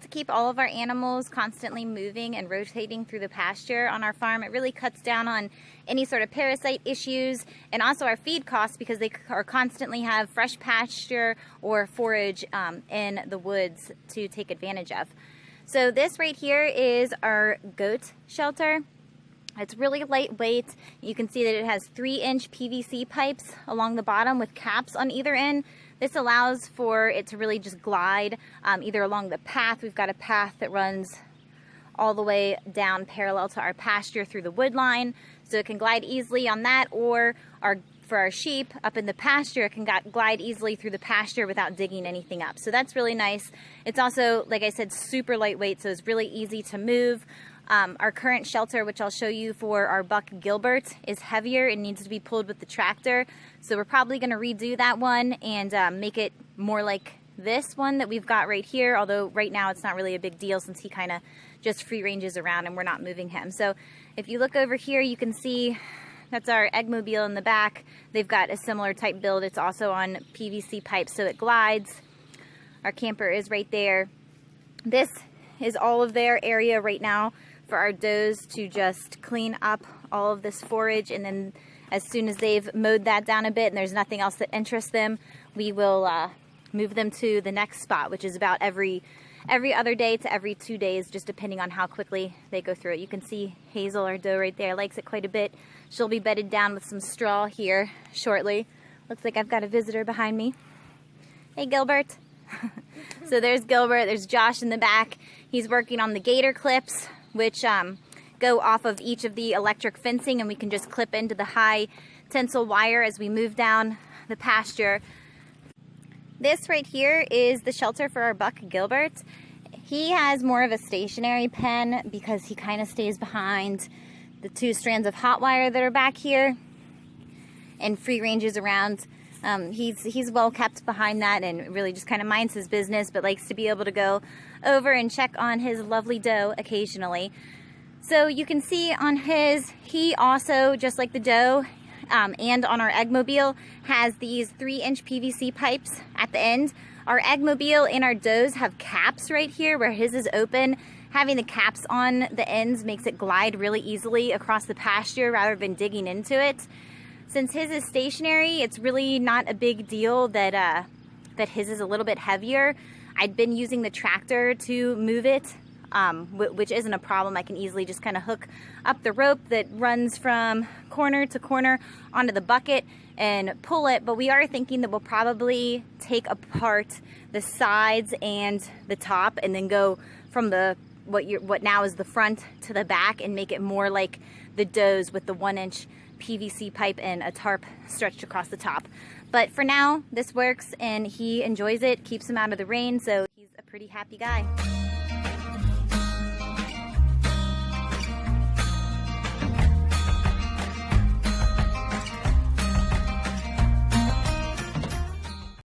to keep all of our animals constantly moving and rotating through the pasture on our farm. It really cuts down on any sort of parasite issues and also our feed costs because they are constantly have fresh pasture or forage in the woods to take advantage of. So this right here is our goat shelter. It's really lightweight. You can see that it has 3-inch PVC pipes along the bottom with caps on either end. This allows for it to really just glide either along the path. We've got a path that runs all the way down parallel to our pasture through the wood line, so it can glide easily on that, or for our sheep up in the pasture, it can glide easily through the pasture without digging anything up. So that's really nice. It's also, like I said, super lightweight, so it's really easy to move. Our current shelter, which I'll show you for our buck Gilbert, is heavier and needs to be pulled with the tractor. So we're probably going to redo that one and make it more like this one that we've got right here. Although right now it's not really a big deal since he kind of just free ranges around and we're not moving him. So if you look over here, you can see that's our Eggmobile in the back. They've got a similar type build. It's also on PVC pipes, so it glides. Our camper is right there. This is all of their area right now for our does to just clean up all of this forage, and then as soon as they've mowed that down a bit and there's nothing else that interests them, we will move them to the next spot, which is about every other day to every 2 days, just depending on how quickly they go through it. You can see Hazel, our doe, right there, likes it quite a bit. She'll be bedded down with some straw here shortly. Looks like I've got a visitor behind me. Hey, Gilbert. So there's Gilbert, there's Josh in the back. He's working on the gator clips, which go off of each of the electric fencing, and we can just clip into the high tensile wire as we move down the pasture. This right here is the shelter for our buck Gilbert. He has more of a stationary pen because he kind of stays behind the 2 strands of hot wire that are back here and free ranges around. He's well kept behind that and really just kind of minds his business, but likes to be able to go over and check on his lovely doe occasionally. So you can see on his, he also, just like the doe and on our Eggmobile, has these 3-inch PVC pipes at the end. Our Eggmobile and our does have caps right here where his is open. Having the caps on the ends makes it glide really easily across the pasture rather than digging into it. Since his is stationary, it's really not a big deal that his is a little bit heavier. I'd been using the tractor to move it, which isn't a problem. I can easily just kind of hook up the rope that runs from corner to corner onto the bucket and pull it. But we are thinking that we'll probably take apart the sides and the top and then go from what now is the front to the back and make it more like the does with the 1-inch PVC pipe and a tarp stretched across the top. But for now, this works and he enjoys it, keeps him out of the rain, so he's a pretty happy guy.